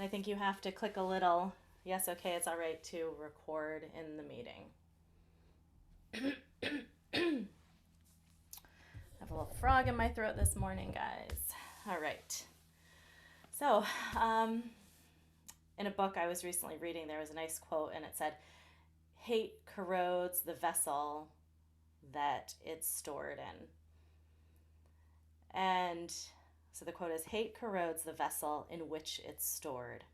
I think you have to click a little, yes, okay, it's all right to record in the meeting. I have a little frog in my throat this morning, guys. All right. So, in a book I was recently reading, there was a nice quote, and it said, "Hate corrodes the vessel that it's stored in." And so the quote is, "Hate corrodes the vessel in which it's stored."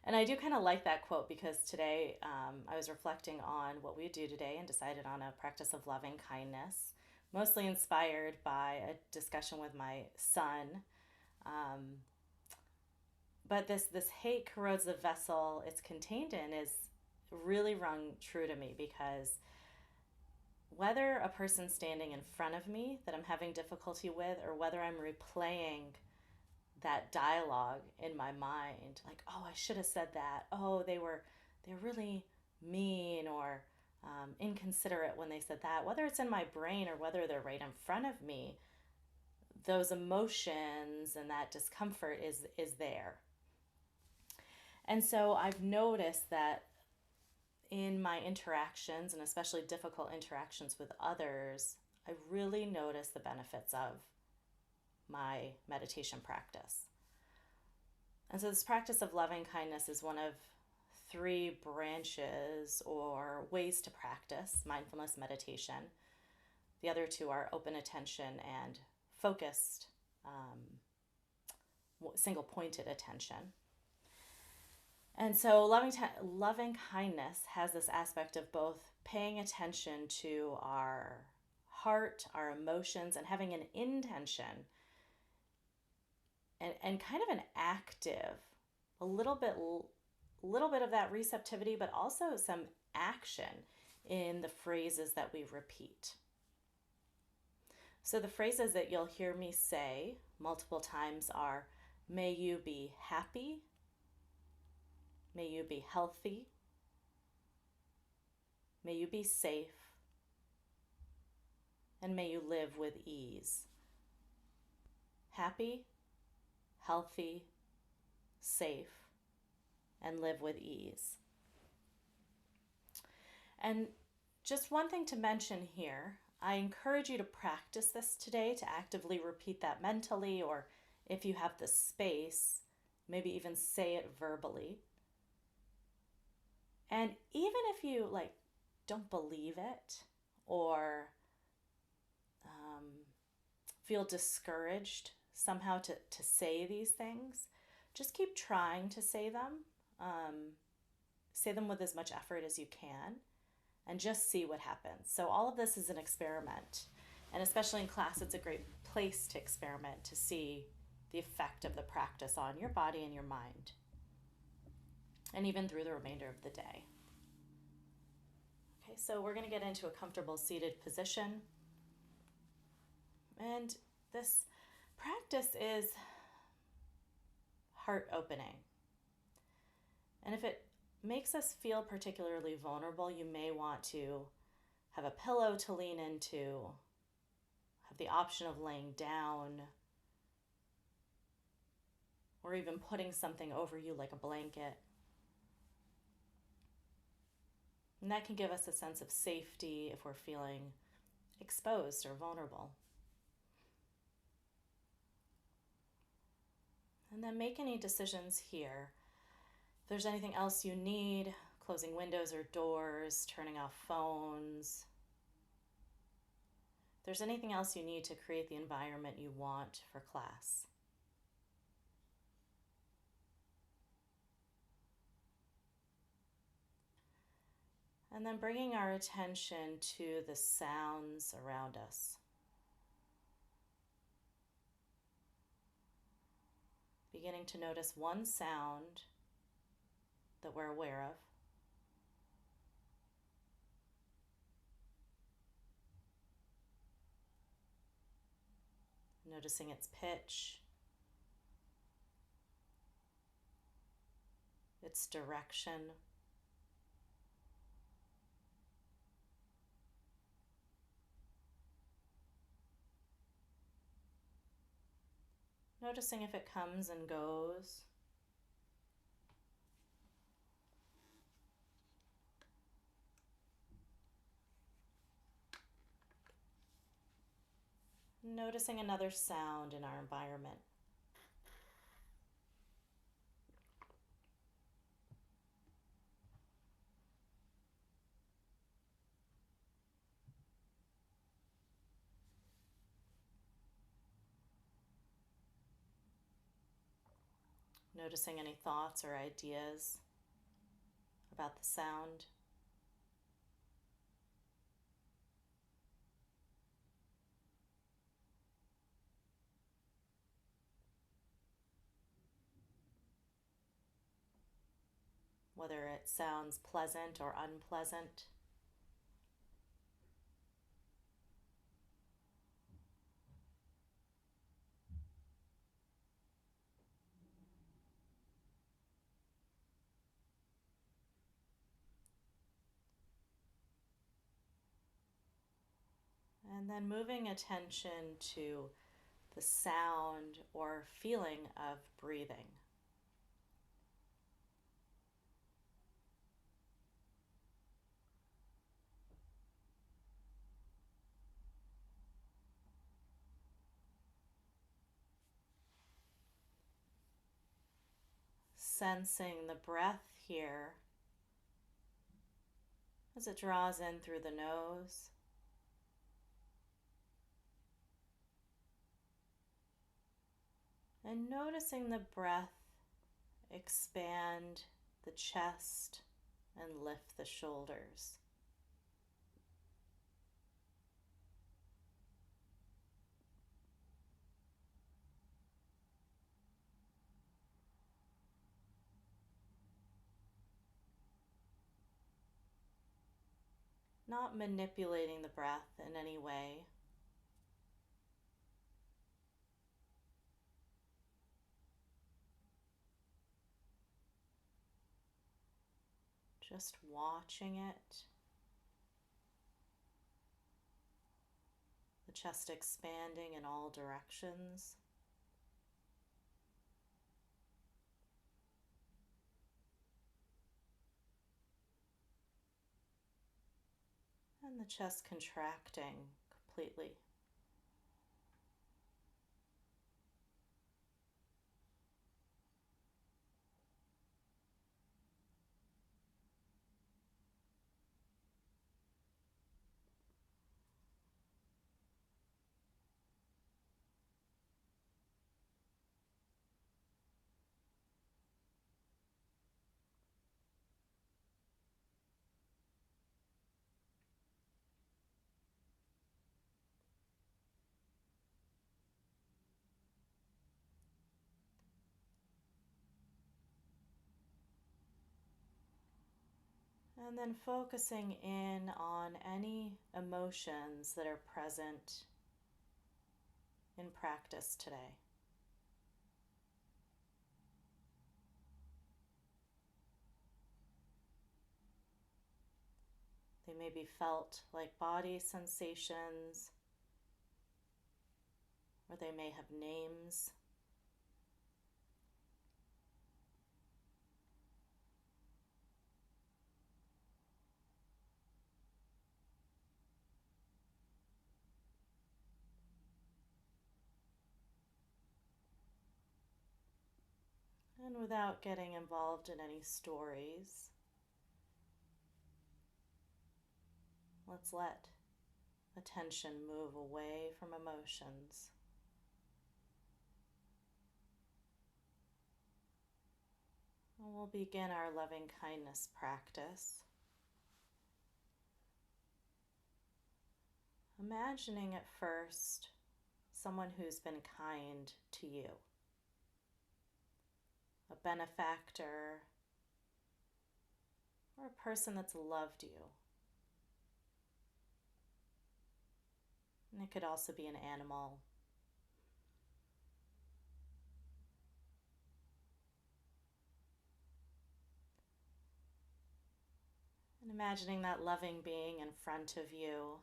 And I do kind of like that quote because today I was reflecting on what we do today and decided on a practice of loving kindness, mostly inspired by a discussion with my son. Um, but this hate corrodes the vessel it's contained in is really rung true to me, because whether a person's standing in front of me that I'm having difficulty with, or whether I'm replaying that dialogue in my mind, like, oh, I should have said that, oh, they're really mean or inconsiderate when they said that, whether it's in my brain or whether they're right in front of me, those emotions and that discomfort is there. And so I've noticed that in my interactions, and especially difficult interactions with others, I really notice the benefits of my meditation practice. And so this practice of loving kindness is one of three branches or ways to practice mindfulness meditation. The other two are open attention and focused, single pointed attention. And so loving kindness has this aspect of both paying attention to our heart, our emotions, and having an intention, and kind of an active, a little bit of that receptivity, but also some action in the phrases that we repeat. So the phrases that you'll hear me say multiple times are, may you be happy, may you be healthy, may you be safe, and may you live with ease. Happy, healthy, safe, and live with ease. And just one thing to mention here, I encourage you to practice this today, to actively repeat that mentally, or if you have the space, maybe even say it verbally. And even if you don't believe it, or feel discouraged somehow to say these things, just keep trying to say them. Say them with as much effort as you can, and just see what happens. So all of this is an experiment. And especially in class, it's a great place to experiment, to see the effect of the practice on your body and your mind, and even through the remainder of the day. Okay, so we're going to get into a comfortable seated position. And this practice is heart opening. And if it makes us feel particularly vulnerable, you may want to have a pillow to lean into, have the option of laying down, or even putting something over you like a blanket. And that can give us a sense of safety if we're feeling exposed or vulnerable. And then make any decisions here. If there's anything else you need, closing windows or doors, turning off phones, if there's anything else you need to create the environment you want for class. And then bringing our attention to the sounds around us. Beginning to notice one sound that we're aware of. Noticing its pitch, its direction. Noticing if it comes and goes. Noticing another sound in our environment. Noticing any thoughts or ideas about the sound. Whether it sounds pleasant or unpleasant. And then moving attention to the sound or feeling of breathing. Sensing the breath here as it draws in through the nose and noticing the breath expand the chest and lift the shoulders. Not manipulating the breath in any way. Just watching it. The chest expanding in all directions. And the chest contracting completely. And then focusing in on any emotions that are present in practice today. They may be felt like body sensations, or they may have names. And without getting involved in any stories, let's let attention move away from emotions. And we'll begin our loving kindness practice. Imagining at first someone who's been kind to you, a benefactor, or a person that's loved you. And it could also be an animal. And imagining that loving being in front of you.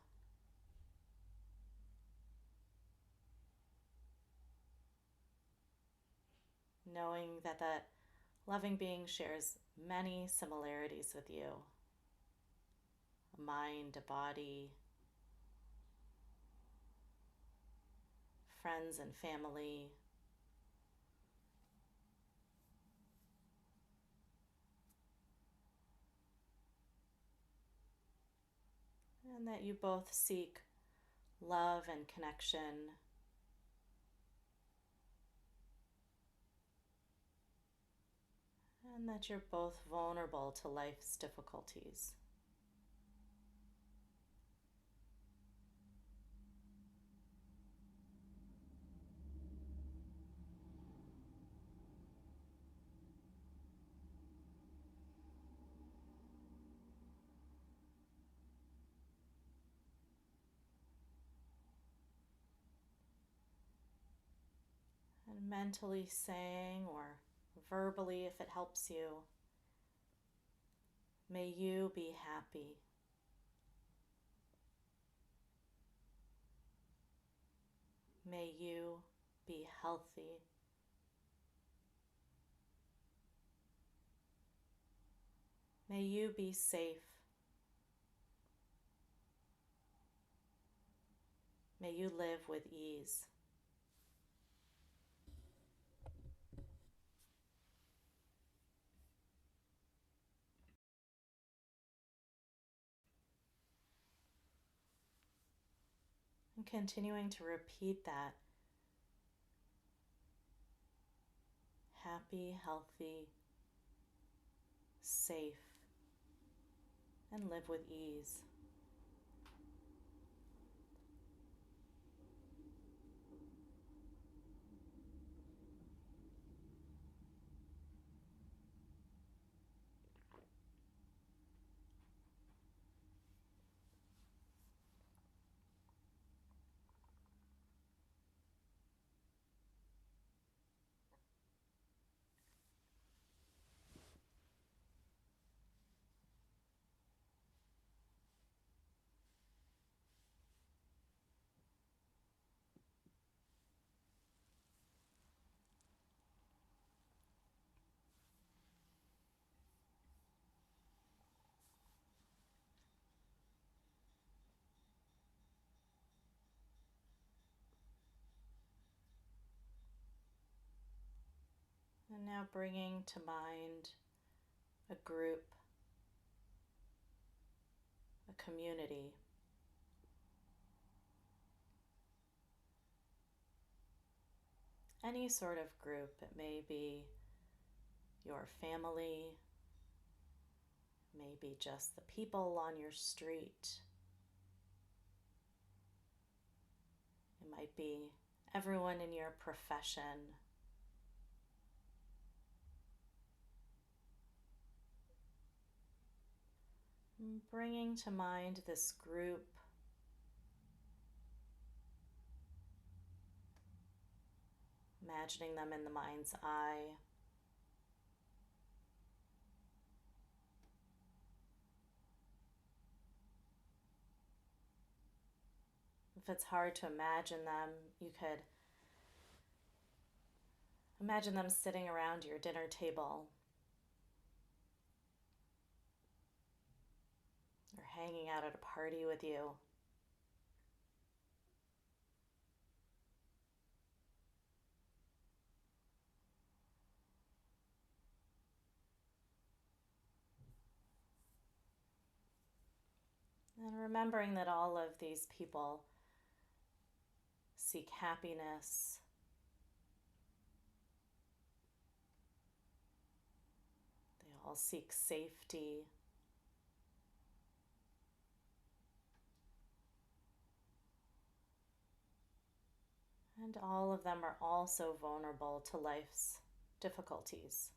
knowing that that loving being shares many similarities with you: a mind, a body, friends and family. And that you both seek love and connection, and that you're both vulnerable to life's difficulties. And mentally saying, or verbally if it helps you, may you be happy. May you be healthy. May you be safe. May you live with ease. And continuing to repeat that: happy, healthy, safe, and live with ease. And now bringing to mind a group, a community, any sort of group. It may be your family, maybe just the people on your street. It might be everyone in your profession. Bringing to mind this group, imagining them in the mind's eye. If it's hard to imagine them, you could imagine them sitting around your dinner table or hanging out at a party with you. And remembering that all of these people seek happiness, they all seek safety, and all of them are also vulnerable to life's difficulties.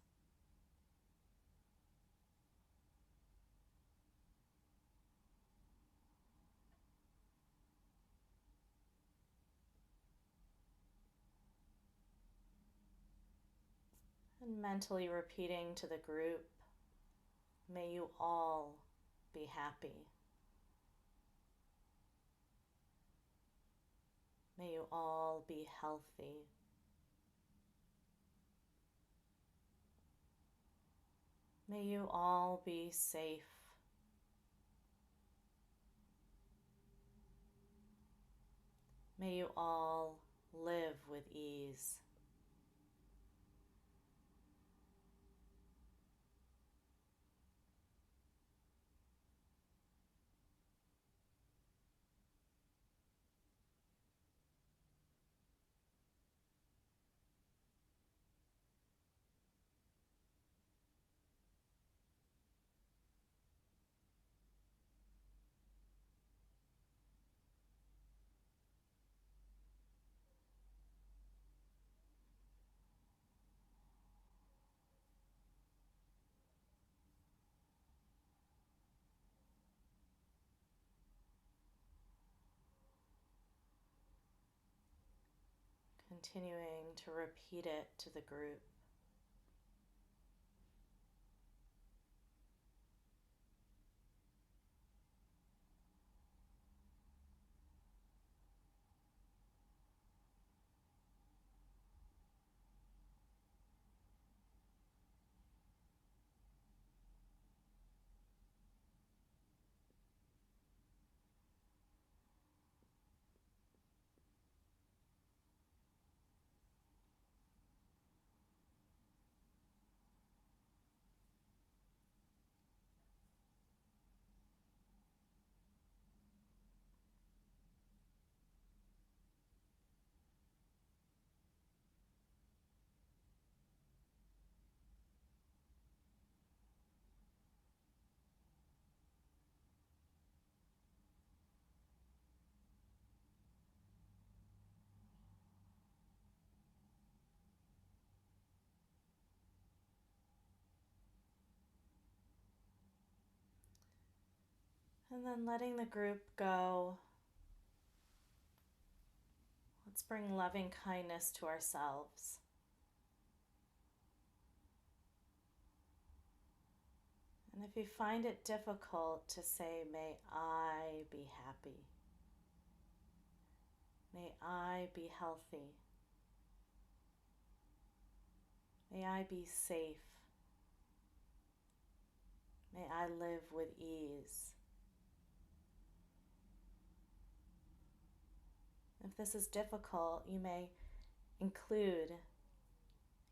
And mentally repeating to the group, may you all be happy. May you all be healthy. May you all be safe. May you all live with ease. Continuing to repeat it to the group. And then letting the group go. Let's bring loving kindness to ourselves. And if you find it difficult to say, may I be happy, may I be healthy, may I be safe, may I live with ease. If this is difficult, you may include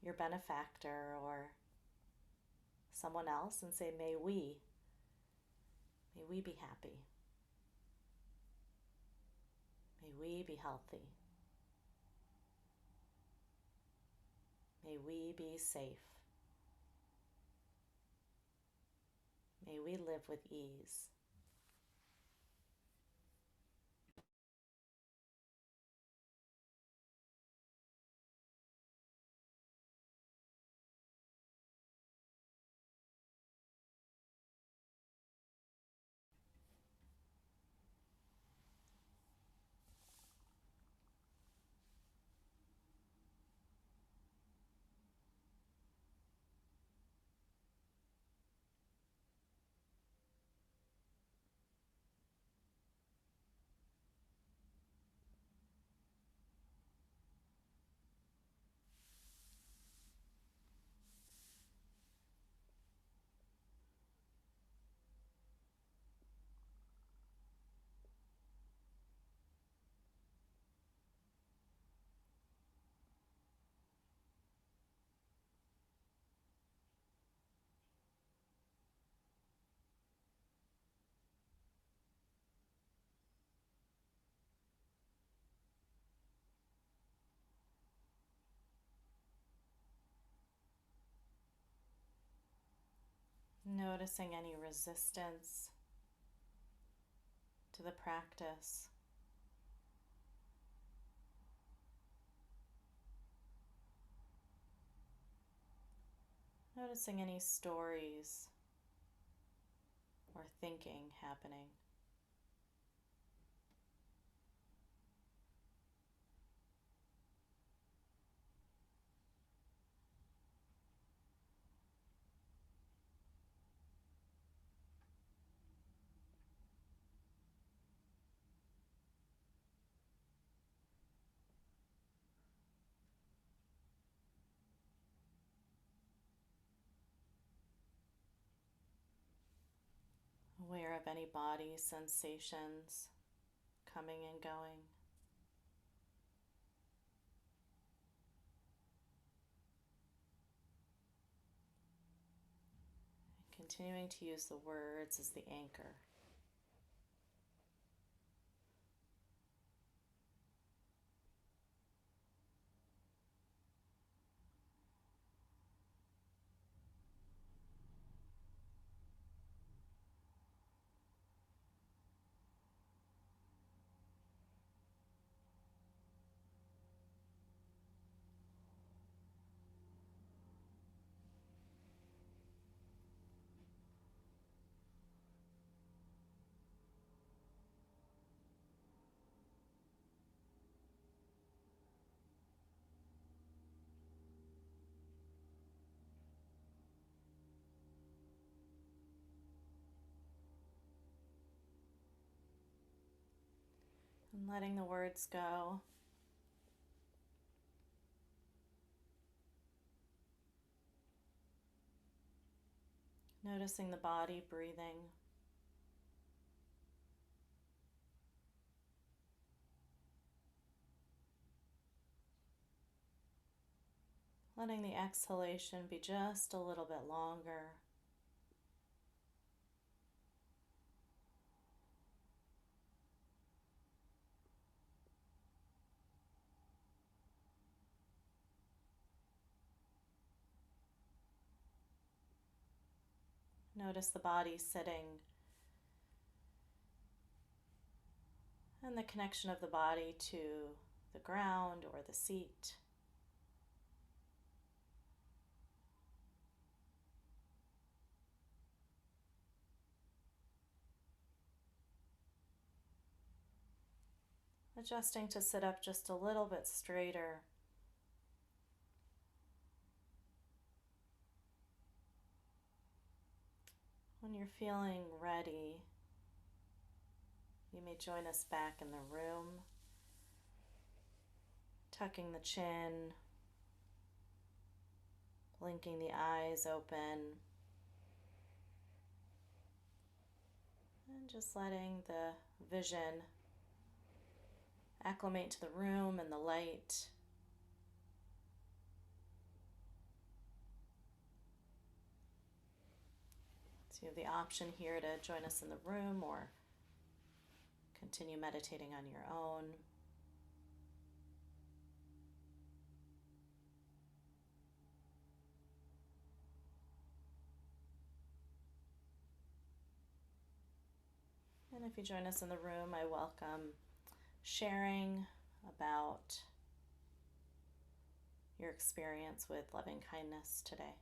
your benefactor or someone else and say, may we be happy. May we be healthy. May we be safe. May we live with ease. Noticing any resistance to the practice. Noticing any stories or thinking happening. Aware of any body sensations coming and going. Continuing to use the words as the anchor. And letting the words go. Noticing the body breathing. Letting the exhalation be just a little bit longer. Notice the body sitting and the connection of the body to the ground or the seat. Adjusting to sit up just a little bit straighter. When you're feeling ready, you may join us back in the room, tucking the chin, blinking the eyes open, and just letting the vision acclimate to the room and the light. So you have the option here to join us in the room or continue meditating on your own. And if you join us in the room, I welcome sharing about your experience with loving kindness today.